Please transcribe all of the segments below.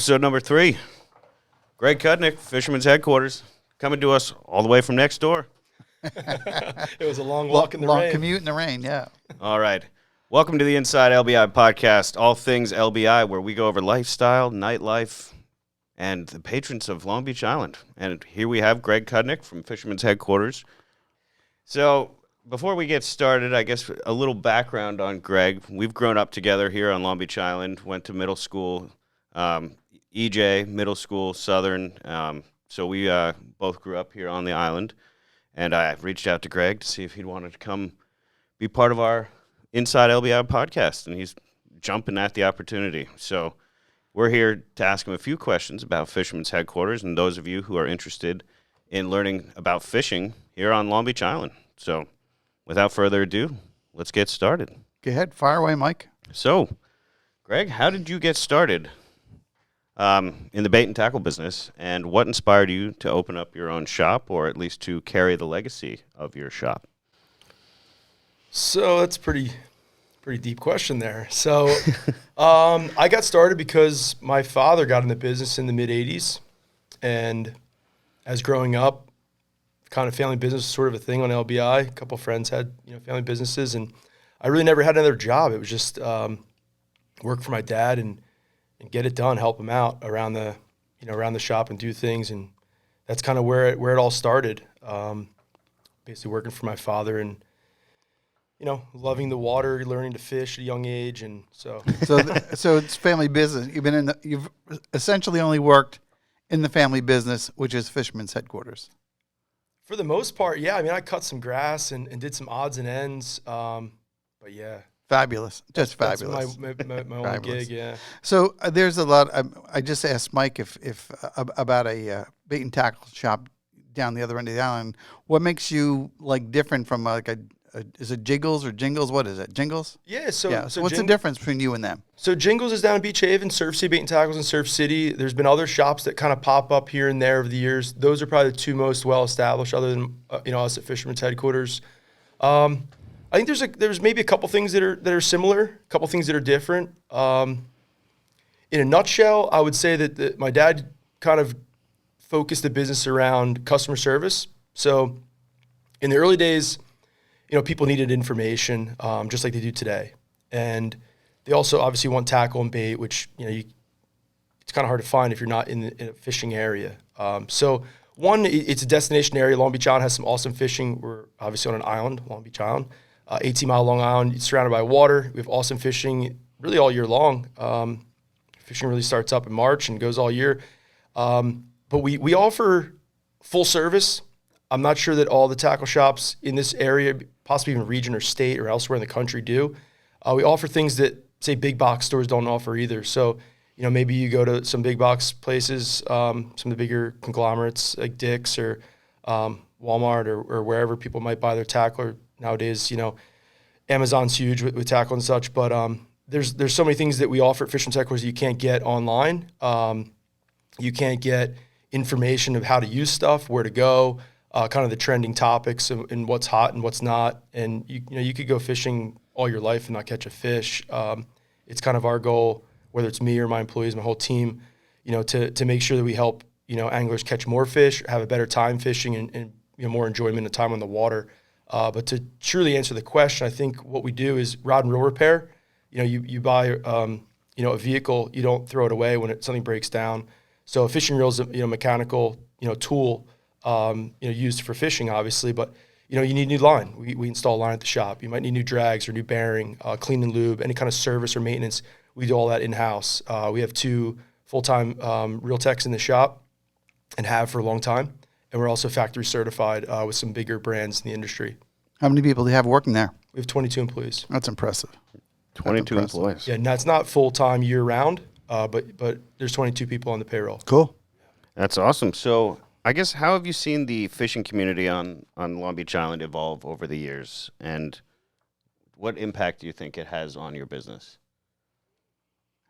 Episode number 3. Greg Cudnik, Fisherman's Headquarters, coming to us all the way from next door. It was a long walk in the rain. Long commute in the rain, yeah. All right. Welcome to the Inside LBI podcast, all things LBI, where we go over lifestyle, nightlife, and the patrons of Long Beach Island. And here we have Greg Cudnik from Fisherman's Headquarters. So before we get started, I guess a little background on Greg. We've grown up together here on Long Beach Island, went to middle school, EJ, middle school, Southern. So we both grew up here on the island. And I reached out to Greg to see if he'd wanted to come be part of our Inside LBI podcast, and he's jumping at the opportunity. So we're here to ask him a few questions about Fisherman's Headquarters and those of you who are interested in learning about fishing here on Long Beach Island. So without further ado, let's get started. Go ahead, fire away, Mike. So, Greg, how did you get started in the bait and tackle business, and what inspired you to open up your own shop, or at least to carry the legacy of your shop? So that's pretty deep question there. So I got started because my father got in the business in the mid-'80s, and as growing up, kind of family business was sort of a thing on LBI. A couple of friends had family businesses, and I really never had another job. It was just work for my dad and get it done, help him out around the shop and do things, and that's kind of where it all started. Basically working for my father and loving the water, learning to fish at a young age, and so it's family business. You've essentially only worked in the family business, which is Fisherman's Headquarters. For the most part, yeah. I mean, I cut some grass and did some odds and ends, but yeah. Fabulous, just fabulous. That's my only gig, yeah. So there's a lot. I just asked Mike if about a bait and tackle shop down the other end of the island. What makes you different from is it Jiggles or Jingles? What is it? Jingles? Yeah. So what's the difference between you and them? So Jingles is down in Beach Haven, Surf City Bait and Tackles in Surf City. There's been other shops that kind of pop up here and there over the years. Those are probably the two most well established, other than us at Fisherman's Headquarters. I think there's maybe a couple things that are similar, a couple things that are different. In a nutshell, I would say that my dad kind of focused the business around customer service. So in the early days, people needed information, just like they do today. And they also obviously want tackle and bait, which, it's kind of hard to find if you're not in a fishing area. So one, it's a destination area. Long Beach Island has some awesome fishing. We're obviously on an island, Long Beach Island, 18-mile long island. It's surrounded by water. We have awesome fishing really all year long. Fishing really starts up in March and goes all year. But we offer full service. I'm not sure that all the tackle shops in this area, possibly even region or state or elsewhere in the country, do. We offer things that, say, big box stores don't offer either. So, maybe you go to some big box places, some of the bigger conglomerates like Dick's or Walmart or wherever people might buy their tackle. Or nowadays, Amazon's huge with tackle and such. But there's so many things that we offer at Fisherman's Headquarters that you can't get online. You can't get information of how to use stuff, where to go. Kind of the trending topics and what's hot and what's not. And you could go fishing all your life and not catch a fish. It's kind of our goal, whether it's me or my employees, my whole team, to make sure that we help, anglers catch more fish, have a better time fishing and more enjoyment of time on the water. But to truly answer the question, I think what we do is rod and reel repair. You buy, a vehicle, you don't throw it away when something breaks down. So a fishing reel is a mechanical, tool, used for fishing, obviously, but you need new line. We install a line at the shop. You might need new drags or new bearing, clean and lube, any kind of service or maintenance. We do all that in-house. We have 2 full-time reel techs in the shop and have for a long time. And we're also factory certified with some bigger brands in the industry. How many people do you have working there? We have 22 employees. That's impressive. 22 employees. Yeah, and that's not full-time year-round, but there's 22 people on the payroll. Cool. That's awesome. So I guess, how have you seen the fishing community on Long Beach Island evolve over the years, and what impact do you think it has on your business?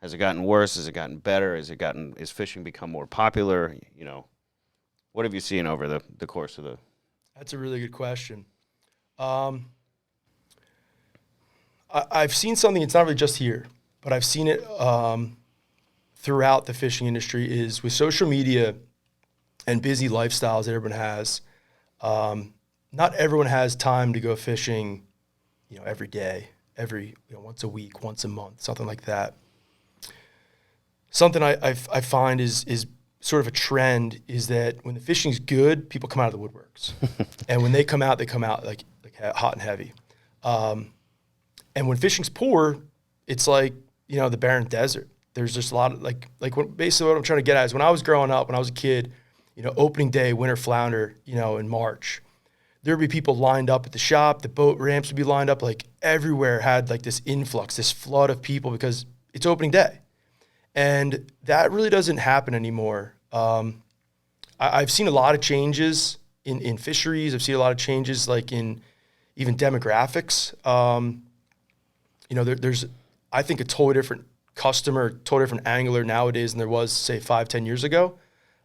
Has it gotten worse? Has it gotten better? Is fishing become more popular? What have you seen over the course of the? That's a really good question. I've seen something. It's not really just here, but I've seen it throughout the fishing industry is with social media and busy lifestyles that everyone has. Not everyone has time to go fishing, every day, once a week, once a month, something like that. Something I find is sort of a trend is that when the fishing's good, people come out of the woodworks, and when they come out like hot and heavy. And when fishing's poor, it's like the barren desert. There's just a lot of basically what I'm trying to get at is when I was growing up, when I was a kid, opening day, winter flounder, in March, there'd be people lined up at the shop. The boat ramps would be lined up. Like everywhere had like this influx, this flood of people because it's opening day. And that really doesn't happen anymore. I've seen a lot of changes in fisheries. I've seen a lot of changes like in even demographics. There's, I think, a totally different customer, totally different angler nowadays than there was, say, 5-10 years ago.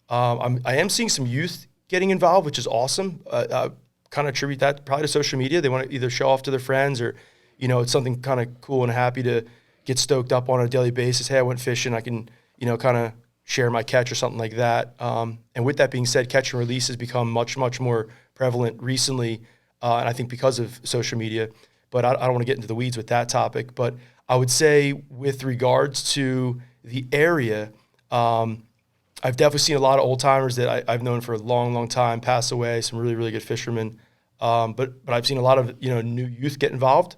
I am seeing some youth getting involved, which is awesome. I kind of attribute that probably to social media. They want to either show off to their friends or, it's something kind of cool and happy to get stoked up on a daily basis. Hey, I went fishing. I can, kind of share my catch or something like that. And with that being said, catch and release has become much, much more prevalent recently, and I think because of social media. But I don't want to get into the weeds with that topic. But I would say with regards to the area, I've definitely seen a lot of old timers that I've known for a long, long time pass away. Some really, really good fishermen. But I've seen a lot of new youth get involved.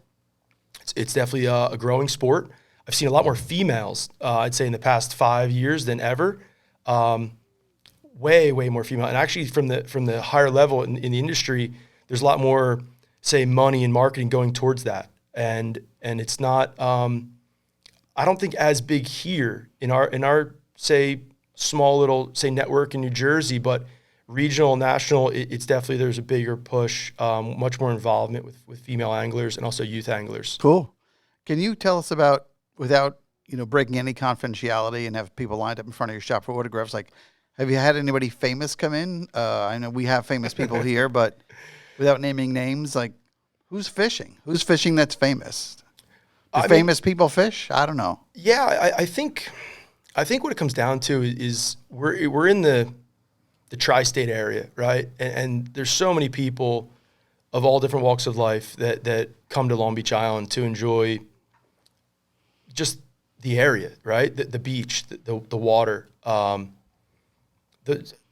It's definitely a growing sport. I've seen a lot more females, I'd say, in the past 5 years than ever. Way, way more female. And actually, from the higher level in the industry, there's a lot more, say, money and marketing going towards that. And it's not, I don't think as big here in our say small little say network in New Jersey, but regional, national, it's definitely, there's a bigger push, much more involvement with female anglers and also youth anglers. Cool. Can you tell us about, without breaking any confidentiality and have people lined up in front of your shop for autographs, like, have you had anybody famous come in? I know we have famous people here, but without naming names, like, who's fishing? Who's fishing that's famous? Do famous people fish? I don't know. Yeah, I think what it comes down to is we're in the tri-state area, right? And there's so many people of all different walks of life that come to Long Beach Island to enjoy just the area, right? The beach, the water, like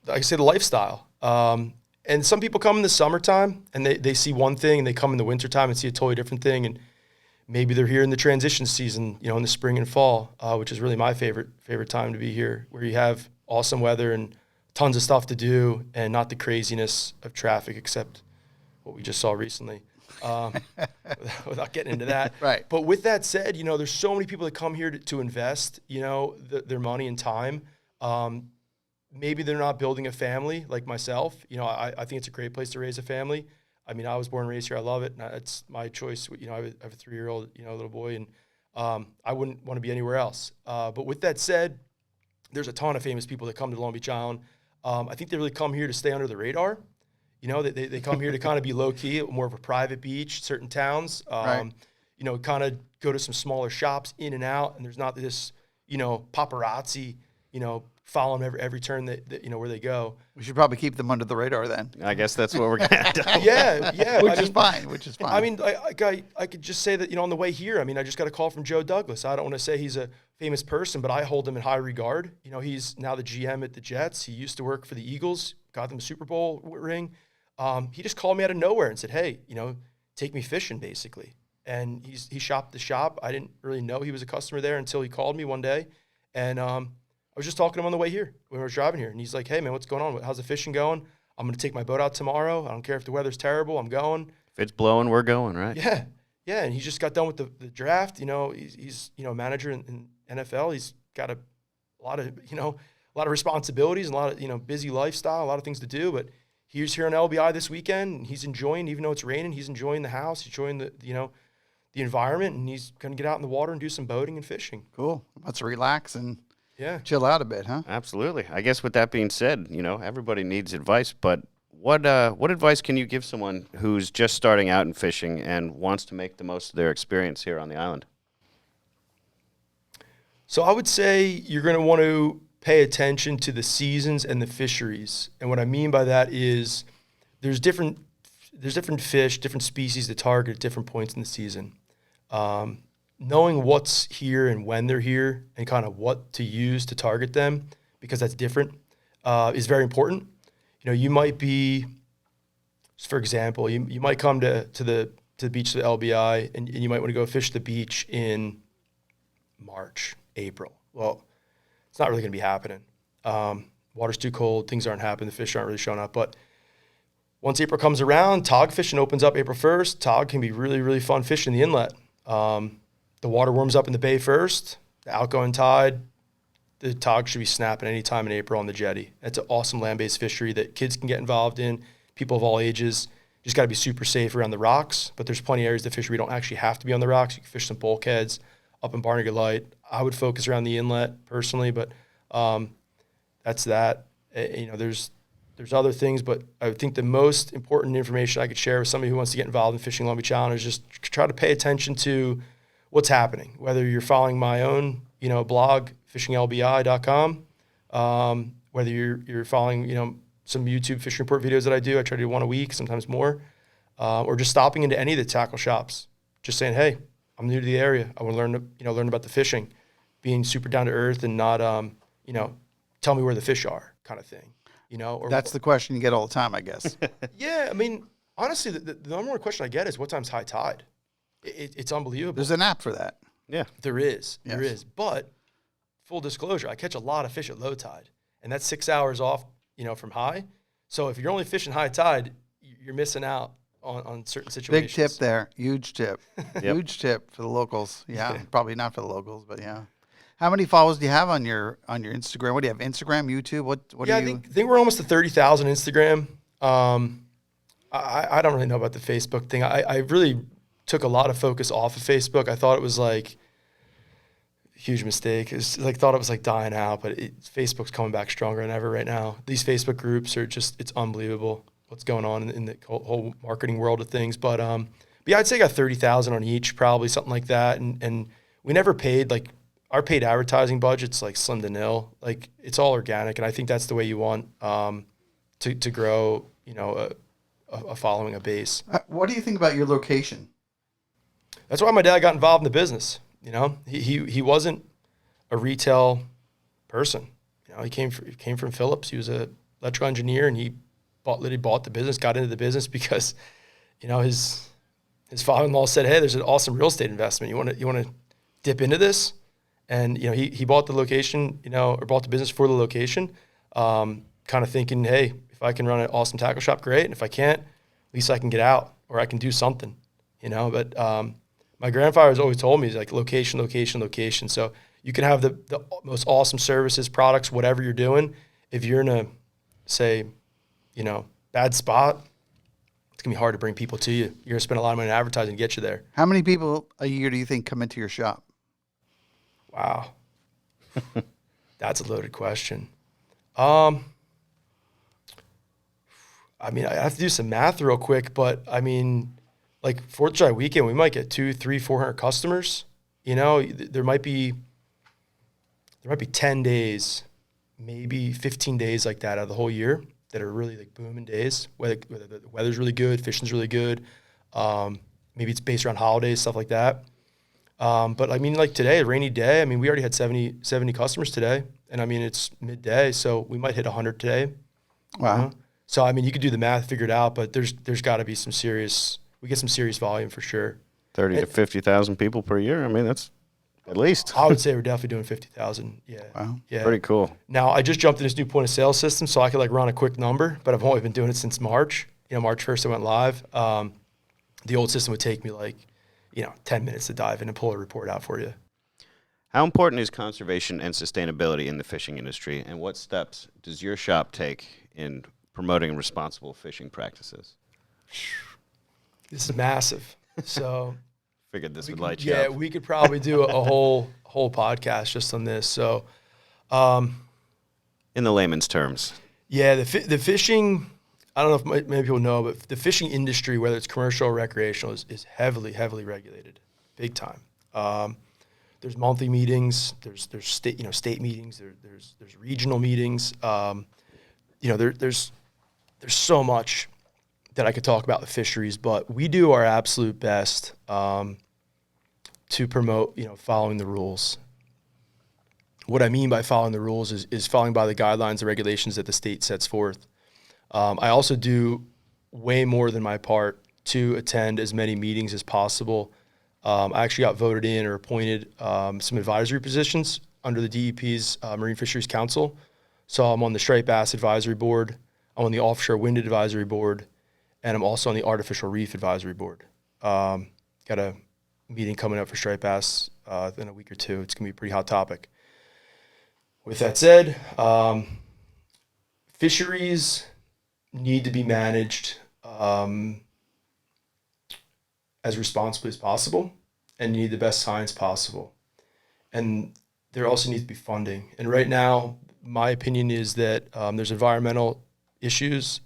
I say, the lifestyle. And some people come in the summertime and they see one thing, and they come in the wintertime and see a totally different thing. And maybe they're here in the transition season, in the spring and fall, which is really my favorite time to be here, where you have awesome weather and tons of stuff to do and not the craziness of traffic, except what we just saw recently, without getting into that. Right. But with that said, there's so many people that come here to invest, their money and time. Maybe they're not building a family like myself. I think it's a great place to raise a family. I mean, I was born and raised here. I love it. And it's my choice. I have a 3-year-old, little boy, and I wouldn't want to be anywhere else. But with that said, there's a ton of famous people that come to Long Beach Island. I think they really come here to stay under the radar. They come here to kind of be low key, more of a private beach, certain towns. Right. Kind of go to some smaller shops in and out, and there's not this, paparazzi, follow them every turn that where they go. We should probably keep them under the radar then. I guess that's what we're going to do. Yeah. Which is fine. I mean, I could just say that, on the way here, I just got a call from Joe Douglas. I don't want to say he's a famous person, but I hold him in high regard. He's now the GM at the Jets. He used to work for the Eagles, got them a Super Bowl ring. He just called me out of nowhere and said, hey, take me fishing, basically. And he shopped the shop. I didn't really know he was a customer there until he called me one day. And I was just talking to him on the way here when we were driving here. And he's like, hey, man, what's going on? How's the fishing going? I'm going to take my boat out tomorrow. I don't care if the weather's terrible. I'm going. If it's blowing, we're going, right? Yeah. Yeah. And he just got done with the draft. He's manager in NFL. He's got a lot of responsibilities and a lot of, busy lifestyle, a lot of things to do. But he's here on LBI this weekend, and he's enjoying, even though it's raining, he's enjoying the house, he's enjoying the environment, and he's going to get out in the water and do some boating and fishing. Cool. Let's relax and yeah, chill out a bit, huh? Absolutely. I guess with that being said, everybody needs advice, but what advice can you give someone who's just starting out in fishing and wants to make the most of their experience here on the island? So I would say you're going to want to pay attention to the seasons and the fisheries. And what I mean by that is there's different fish, different species to target at different points in the season. Knowing what's here and when they're here and kind of what to use to target them, because that's different, is very important. You might be, for example, you might come to the beach of the LBI and you might want to go fish the beach in March, April. Well, it's not really going to be happening. Water's too cold. Things aren't happening. The fish aren't really showing up. But once April comes around, tog fishing opens up April 1st. Tog can be really, really fun fish in the inlet. The water warms up in the bay first. The outgoing tide, the tog should be snapping any time in April on the jetty. It's an awesome land-based fishery that kids can get involved in, people of all ages. Just got to be super safe around the rocks. But there's plenty of areas to fish where you don't actually have to be on the rocks. You can fish some bulkheads up in Barnegat Light. I would focus around the inlet personally, but that's that. There's other things, but I think the most important information I could share with somebody who wants to get involved in fishing Long Beach Island is just try to pay attention to what's happening. Whether you're following my own, blog, fishinglbi.com, whether you're following, some YouTube fishing report videos that I do. I try to do one a week, sometimes more, or just stopping into any of the tackle shops, just saying, hey, I'm new to the area. I want to learn about the fishing, being super down to earth and not, tell me where the fish are kind of thing, Or, That's the question you get all the time, I guess. Yeah, I mean, honestly, the number one question I get is what time's high tide? It's unbelievable. There's an app for that. Yeah. There is. Yes. There is. But full disclosure, I catch a lot of fish at low tide, and that's 6 hours off, from high. So if you're only fishing high tide, you're missing out on certain situations. Big tip there. Huge tip. Yep. Huge tip for the locals. Yeah, probably not for the locals, but yeah. How many followers do you have on your Instagram? What do you have? Instagram, YouTube? What do you? I think we're almost to 30,000 Instagram. I don't really know about the Facebook thing. I really took a lot of focus off of Facebook. I thought it was like a huge mistake. Thought it was like dying out, but Facebook's coming back stronger than ever right now. These Facebook groups are it's unbelievable what's going on in the whole marketing world of things. But yeah, I'd say I got 30,000 on each, probably something like that. And we never paid our paid advertising budget's like slim to nil. Like it's all organic, and I think that's the way you want to grow. A following, a base. What do you think about your location? That's why my dad got involved in the business. He wasn't a retail person. He came from Phillips. He was an electrical engineer, and he literally bought the business, got into the business because, his father-in-law said, "Hey, there's an awesome real estate investment. You want to dip into this?" And he bought the location, or bought the business for the location, kind of thinking, "Hey, if I can run an awesome tackle shop, great. And if I can't, at least I can get out or I can do something." But my grandfather has always told me, he's like, location, location, location. So you can have the most awesome services, products, whatever you're doing. If you're in a, say, bad spot, it's going to be hard to bring people to you. You're going to spend a lot of money on advertising to get you there. How many people a year do you think come into your shop? Wow. That's a loaded question. I have to do some math real quick, but like 4th of July weekend, we might get 200, 300, 400 customers. There might be 10 days, maybe 15 days like that out of the whole year that are really like booming days, whether the weather's really good, fishing's really good. Maybe it's based around holidays, stuff like that. But like today, a rainy day, we already had 70 customers today. And it's midday, so we might hit 100 today. Wow. So, you could do the math, figure it out, but there's got to be we get some serious volume for sure. 30 to 50,000 people per year. That's at least. I would say we're definitely doing 50,000. Yeah. Wow. Yeah. Pretty cool. Now, I just jumped in this new point of sale system, so I could run a quick number, but I've only been doing it since March. March 1st I went live. The old system would take me 10 minutes to dive in and pull a report out for you. How important is conservation and sustainability in the fishing industry, and what steps does your shop take in promoting responsible fishing practices? This is massive. So figured this would light you up. Yeah, we could probably do a whole podcast just on this. So, in the layman's terms, yeah, the fishing. I don't know if many people know, but the fishing industry, whether it's commercial or recreational, is heavily regulated, big time. there's monthly meetings, there's state meetings, there's regional meetings. There's so much that I could talk about the fisheries, but we do our absolute best to promote, following the rules. What I mean by following the rules is following by the guidelines and regulations that the state sets forth. I also do way more than my part to attend as many meetings as possible. I actually got voted in or appointed some advisory positions under the DEP's Marine Fisheries Council. So I'm on the Striped Bass Advisory Board, I'm on the Offshore Wind Advisory Board, and I'm also on the Artificial Reef Advisory Board. Got a meeting coming up for striped bass in a week or two. It's going to be a pretty hot topic. With that said, fisheries need to be managed as responsibly as possible, and you need the best science possible. And there also needs to be funding. And right now, my opinion is that there's environmental issues.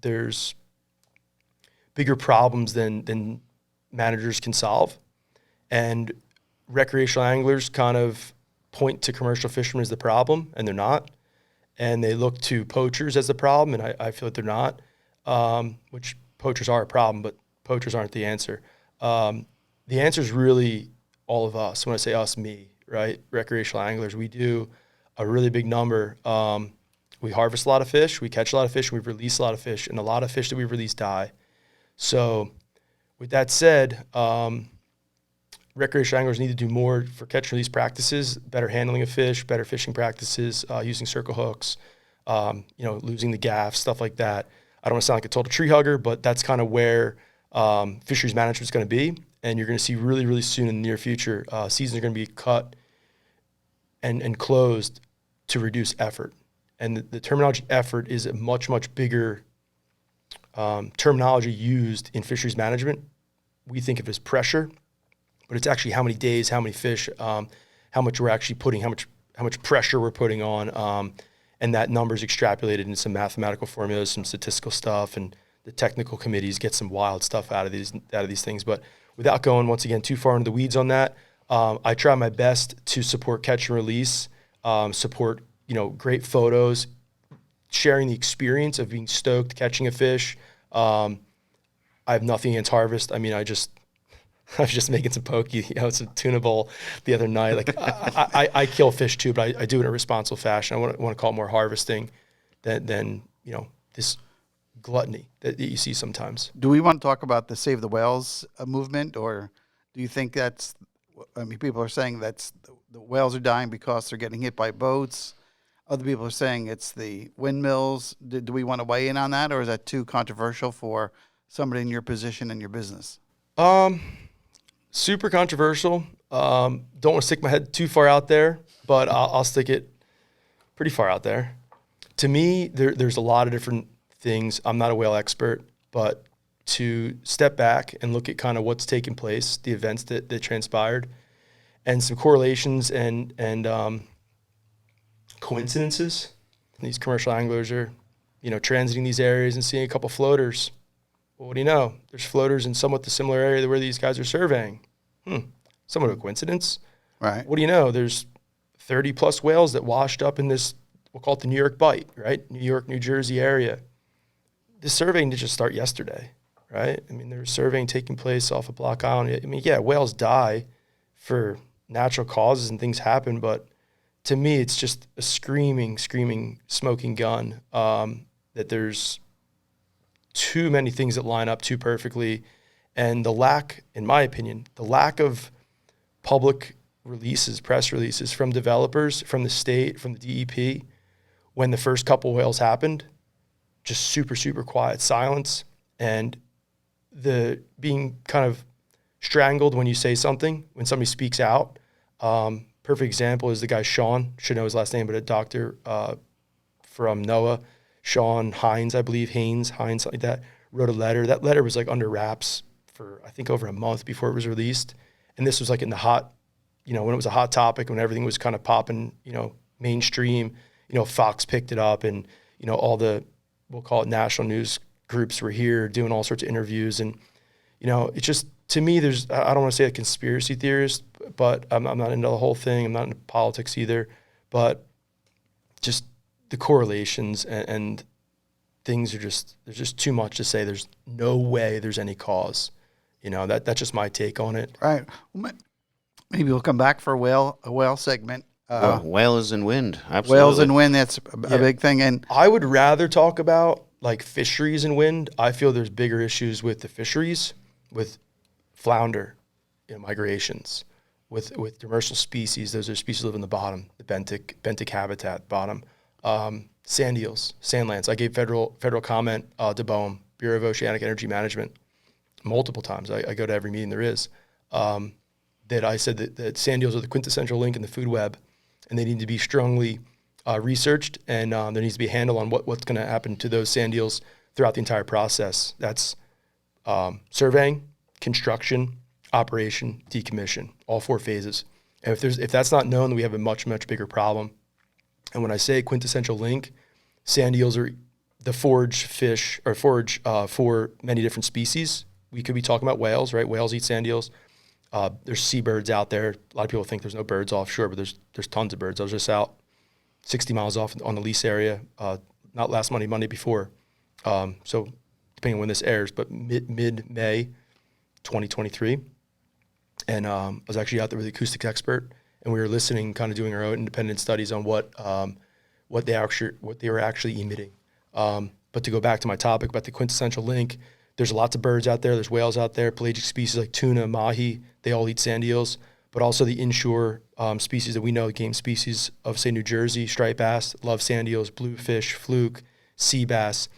There's bigger problems than managers can solve. And recreational anglers kind of point to commercial fishermen as the problem, and they're not. And they look to poachers as the problem, and I feel that they're not, which poachers are a problem, but poachers aren't the answer. The answer is really all of us. When I say us, me, right? Recreational anglers, we do a really big number. We harvest a lot of fish, we catch a lot of fish, we release a lot of fish, and a lot of fish that we release die. So with that said, recreational anglers need to do more for catch and release practices, better handling of fish, better fishing practices, using circle hooks, losing the gaff, stuff like that. I don't want to sound like a total tree hugger, but that's kind of where fisheries management is going to be. And you're going to see really, really soon in the near future, seasons are going to be cut and closed to reduce effort. And the terminology effort is a much, much bigger terminology used in fisheries management. We think of it as pressure, but it's actually how many days, how many fish, how much we're actually putting, how much pressure we're putting on, and that number is extrapolated into some mathematical formulas, some statistical stuff, and the technical committees get some wild stuff out of these things. But without going once again too far into the weeds on that, I try my best to support catch and release, support great photos, sharing the experience of being stoked catching a fish. I have nothing against harvest. I mean, I was just making some pokey, some tuna bowl the other night. Like I kill fish too, but I do it in a responsible fashion. I want to call it more harvesting than this gluttony that you see sometimes. Do we want to talk about the Save the Whales movement, or do you think people are saying the whales are dying because they're getting hit by boats? Other people are saying it's the windmills. Do we want to weigh in on that, or is that too controversial for somebody in your position in your business? Super controversial. Don't want to stick my head too far out there, but I'll stick it pretty far out there. To me, there's a lot of different things. I'm not a whale expert, but to step back and look at kind of what's taken place, the events that transpired, and some correlations and coincidences. These commercial anglers are, transiting these areas and seeing a couple floaters. Well, what do you know? There's floaters in somewhat the similar area where these guys are surveying. Somewhat of a coincidence. Right. What do you know? There's 30 plus whales that washed up in this, we'll call it the New York Bight, right? New York, New Jersey area. This surveying didn't just start yesterday, right? I mean, there's surveying taking place off of Block Island. I mean, yeah, whales die for natural causes and things happen, but to me, it's just a screaming, smoking gun that there's too many things that line up too perfectly. And in my opinion, the lack of public releases, press releases from developers, from the state, from the DEP, when the first couple whales happened, just super quiet silence, and the being kind of strangled when you say something, when somebody speaks out. Perfect example is the guy Sean, should know his last name, but a doctor from NOAA, Sean Hines, I believe, Hines, something like that, wrote a letter. That letter was like under wraps for, I think, over a month before it was released. And this was like in the hot, when it was a hot topic, when everything was kind of popping, mainstream, Fox picked it up, and, all the, we'll call it national news groups were here doing all sorts of interviews. And, it's just to me, I don't want to say a conspiracy theorist, but I'm not into the whole thing. I'm not into politics either, but just the correlations and things there's just too much to say. There's no way there's any cause. That's just my take on it. Right. Well, maybe we'll come back for a whale segment. Whales and wind. Absolutely. Whales and wind, that's a big thing. And I would rather talk about like fisheries and wind. I feel there's bigger issues with the fisheries, with flounder migrations, with demersal species. Those are species that live in the bottom, the benthic habitat bottom. Sand eels, sand lance. I gave federal comment to BOEM, Bureau of Oceanic Energy Management, multiple times. I go to every meeting there is. That I said that sand eels are the quintessential link in the food web, and they need to be strongly researched, and there needs to be a handle on what's going to happen to those sand eels throughout the entire process. That's surveying, construction, operation, decommission, all 4 phases. And if that's not known, then we have a much, much bigger problem. And when I say quintessential link, sand eels are the forage fish or forage for many different species. We could be talking about whales, right? Whales eat sand eels. There's seabirds out there. A lot of people think there's no birds offshore, but there's tons of birds. I was just out 60 miles off on the lease area, not last Monday before. So depending on when this airs, but mid-May 2023. And I was actually out there with the acoustics expert, and we were listening, kind of doing our own independent studies on what they were actually emitting. But to go back to my topic about the quintessential link, there's lots of birds out there. There's whales out there, pelagic species like tuna, mahi. They all eat sand eels, but also the inshore species that we know, game species of, say, New Jersey, striped bass, love sand eels, bluefish, fluke, sea bass.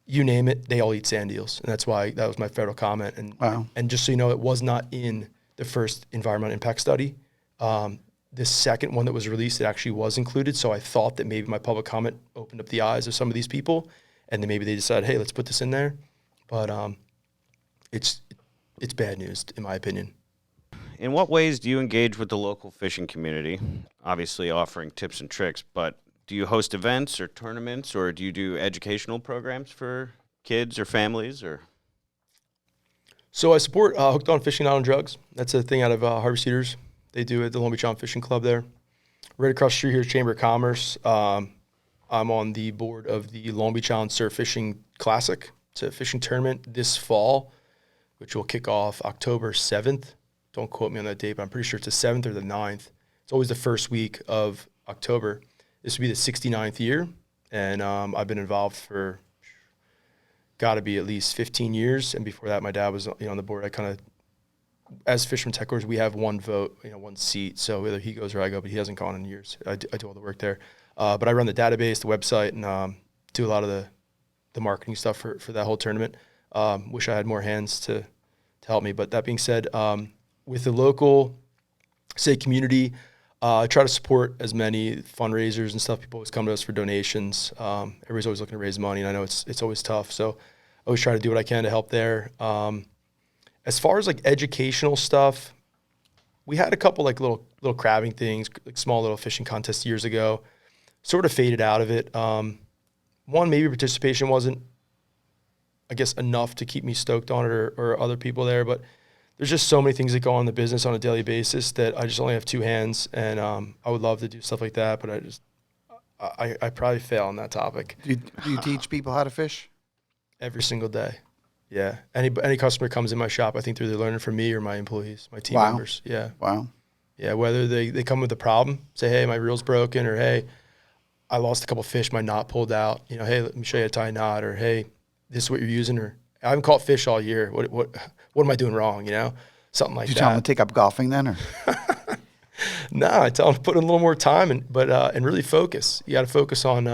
You name it, they all eat sand eels. And that's why that was my federal comment. And wow. And just so you know, it was not in the first environmental impact study. The second one that was released, it actually was included. So I thought that maybe my public comment opened up the eyes of some of these people, and then maybe they decided, hey, let's put this in there. But it's bad news, in my opinion. In what ways do you engage with the local fishing community? Obviously offering tips and tricks, but do you host events or tournaments, or do you do educational programs for kids or families? Or So I support Hooked on Fishing Not on Drugs. That's a thing out of Harvey Cedars. They do at the Long Beach Island Fishing Club there. Right across the street here is Chamber of Commerce. I'm on the board of the Long Beach Island Surf Fishing Classic. It's a fishing tournament this fall, which will kick off October 7th. Don't quote me on that date, but I'm pretty sure it's the 7th or the 9th. It's always the first week of October. This will be the 69th year, and I've been involved for got to be at least 15 years. And before that, my dad was on the board. I kind of, as Fisherman's Headquarters, we have one vote, one seat. So either he goes or I go, but he hasn't gone in years. I do all the work there. But I run the database, the website, and do a lot of the marketing stuff for that whole tournament. Wish I had more hands to help me. But that being said, with the local, say, community, I try to support as many fundraisers and stuff. People always come to us for donations. Everybody's always looking to raise money, and I know it's always tough. So I always try to do what I can to help there. As far as like educational stuff, we had a couple like little crabbing things, like small little fishing contests years ago. Sort of faded out of it. One, maybe participation wasn't, I guess, enough to keep me stoked on it or other people there. But there's just so many things that go on in the business on a daily basis that I just only have 2 hands. And I would love to do stuff like that, but I probably fail on that topic. Do you teach people how to fish? Every single day. Yeah. Any customer comes in my shop, I think they're either learning from me or my employees, my team members. Yeah. Wow. Yeah. Whether they come with a problem, say, hey, my reel's broken, or hey, I lost a couple of fish, my knot pulled out. Hey, let me show you how to tie a knot, or hey, this is what you're using, or I haven't caught fish all year. What am I doing wrong? Something like that. Do you tell them to take up golfing then, or? No, I tell them to put in a little more time and really focus. You got to focus on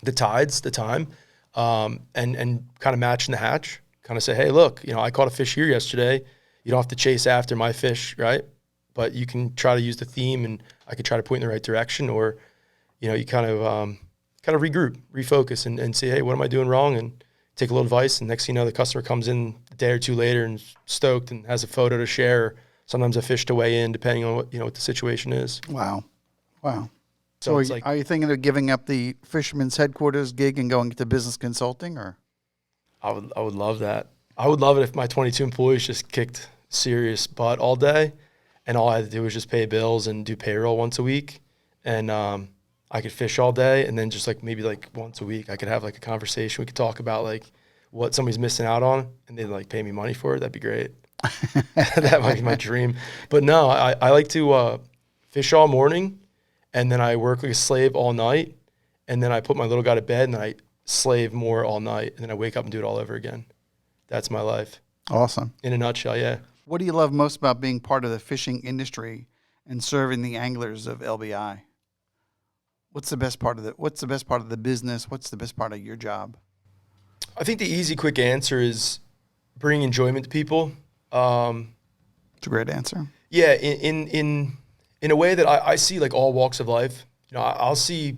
the tides, the time, and kind of matching the hatch. Kind of say, hey, look, I caught a fish here yesterday. You don't have to chase after my fish, right? But you can try to use the theme, and I could try to point in the right direction, or you kind of regroup, refocus, and say, hey, what am I doing wrong? And take a little advice. And next thing you know, the customer comes in a day or two later and stoked and has a photo to share. Or sometimes a fish to weigh in, depending on what the situation is. Wow. So are you thinking of giving up the Fisherman's Headquarters gig and going to business consulting, or? I would love that. I would love it if my 22 employees just kicked serious butt all day, and all I had to do was just pay bills and do payroll once a week, and I could fish all day, and then just like maybe like once a week I could have like a conversation. We could talk about like what somebody's missing out on, and they'd like pay me money for it. That'd be great. That might be my dream. But no, I like to fish all morning, and then I work like a slave all night, and then I put my little guy to bed, and then I slave more all night, and then I wake up and do it all over again. That's my life. Awesome. In a nutshell, yeah. What do you love most about being part of the fishing industry and serving the anglers of LBI? What's the best part of the business? What's the best part of your job? I think the easy, quick answer is bringing enjoyment to people. It's a great answer. Yeah, in a way that I see like all walks of life. You know, I'll see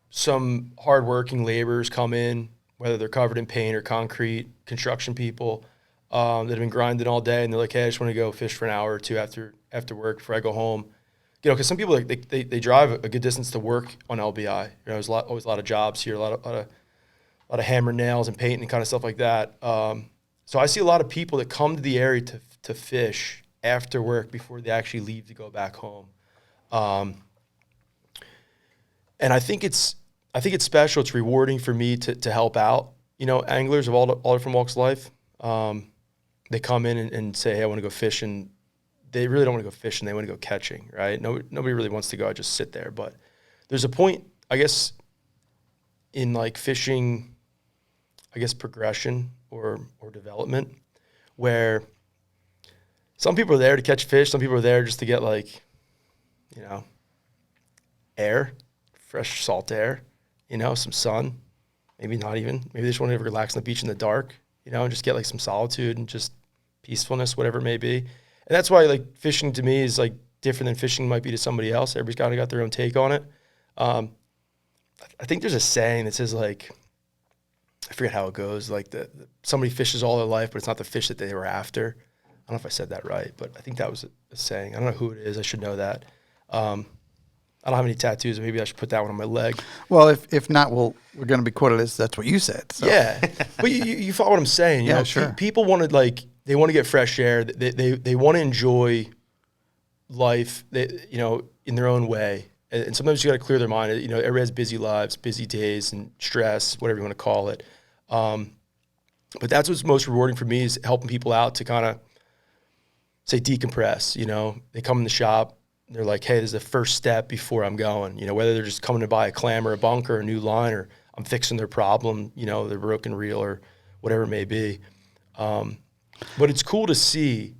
some hardworking laborers come in, whether they're covered in paint or concrete, construction people that have been grinding all day, and they're like, "Hey, I just want to go fish for an hour or two after work before I go home." You know, because some people like they drive a good distance to work on LBI. You know, there's always a lot of jobs here, a lot of hammer nails and paint and kind of stuff like that. So I see a lot of people that come to the area to fish after work before they actually leave to go back home. And I think it's special. It's rewarding for me to help out, you know, anglers of all different walks of life. They come in and say, "Hey, I want to go fishing." They really don't want to go fishing. They want to go catching, right? Nobody really wants to go. I just sit there. But there's a point, I guess, in like fishing, I guess, progression or development, where some people are there to catch fish. Some people are there just to get like, you know, air, fresh salt air, you know, some sun, maybe not even. Maybe they just want to relax on the beach in the dark, you know, and just get like some solitude and just peacefulness, whatever it may be. And that's why like fishing to me is like different than fishing might be to somebody else. Everybody's kind of got their own take on it. I think there's a saying that says like, I forget how it goes, like somebody fishes all their life, but it's not the fish that they were after. I don't know if I said that right, but I think that was a saying. I don't know who it is. I should know that. I don't have any tattoos. Maybe I should put that one on my leg. Well, if not, we're going to be quoted as that's what you said. So. Yeah, but you follow what I'm saying. You know, sure. People want to they want to get fresh air. They want to enjoy life. You know, in their own way. And sometimes you got to clear their mind. You know, everybody has busy lives, busy days, and stress, whatever you want to call it. But that's what's most rewarding for me is helping people out to kind of say decompress. You know, they come in the shop. They're like, "Hey, this is the first step before I'm going." You know, whether they're just coming to buy a clam or a bunker or a new line, or I'm fixing their problem, you know, their broken reel or whatever it may be. But it's cool to see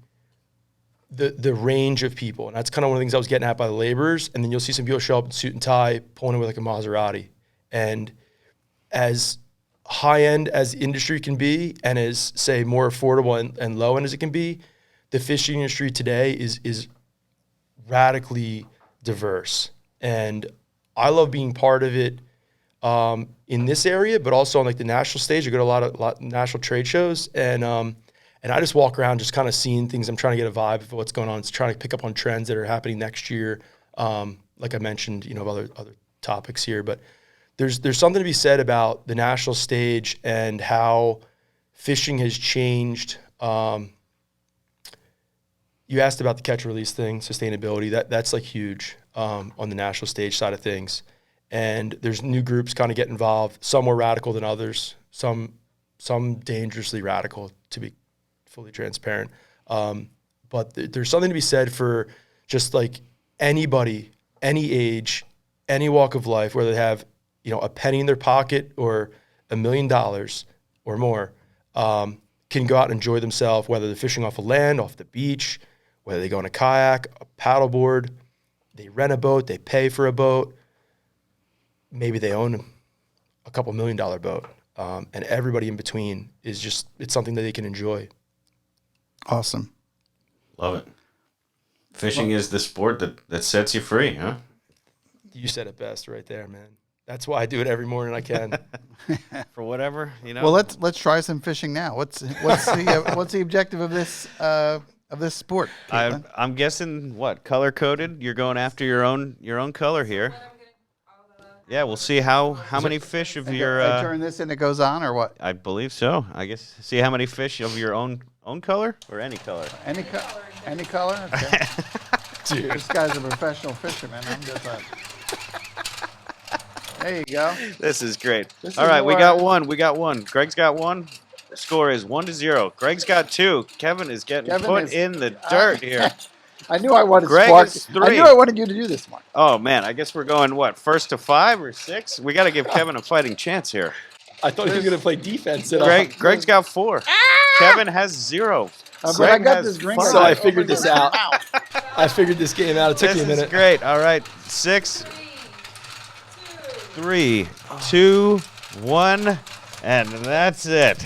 the range of people. And that's kind of one of the things I was getting at by the laborers. And then you'll see some people show up in suit and tie, pulling in with like a Maserati. And as high-end as the industry can be, and as, say, more affordable and low-end as it can be, the fishing industry today is radically diverse. And I love being part of it in this area, but also on like the national stage. I go to a lot of national trade shows, and I just walk around just kind of seeing things. I'm trying to get a vibe of what's going on. It's trying to pick up on trends that are happening next year. Like I mentioned, you know, other topics here, but there's something to be said about the national stage and how fishing has changed. You asked about the catch and release thing, sustainability. That's like huge on the national stage side of things. And there's new groups kind of get involved. Some more radical than others. Some dangerously radical, to be fully transparent. But there's something to be said for just like anybody, any age, any walk of life, whether they have, you know, a penny in their pocket or $1 million or more, can go out and enjoy themselves, whether they're fishing off of land, off the beach, whether they go on a kayak, a paddleboard, they rent a boat, they pay for a boat, maybe they own a couple $1 million boat, and everybody in between is just, it's something that they can enjoy. Awesome. Love it. Fishing is the sport that sets you free, huh? You said it best right there, man. That's why I do it every morning I can. For whatever, you know. Well, let's try some fishing now. What's the objective of this sport? I'm guessing what color coded. You're going after your own color here. Yeah, we'll see how many fish of your. I turn this and it goes on, or what? I believe so. I guess see how many fish of your own color or any color. Any color? Okay. Dude. This guy's a professional fisherman. I'm just like. There you go. This is great. This All is right, we more- got one. We got one. Greg's got one. The score is 1-0. Greg's got 2. Kevin is getting Kevin put is- in the dirt here. I knew I wanted Greg Spark. is I 3. knew I wanted you to do this one. Oh man, I guess we're going what? First to 5 or 6? We got to give Kevin a fighting chance here. I thought he was going to play defense. Greg's got 4. Kevin has 0. But Greg I got has this drink. 5. So I figured this out. I figured this game out. It took This me a is minute. great. All right, 6, 3, 2, 1, and that's it.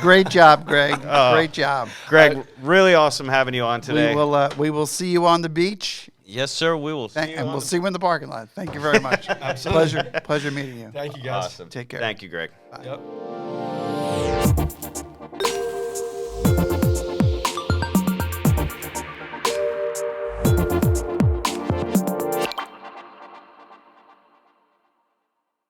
Great job, Greg. Oh. Great job. Greg, really awesome having you on today. We will see you on the beach, Yes, sir. We will see you. and on we'll the- see you in the parking lot. Thank you very much. Absolutely. Pleasure meeting you. Thank you, guys. Awesome. Take care. Thank you, Greg. Yep.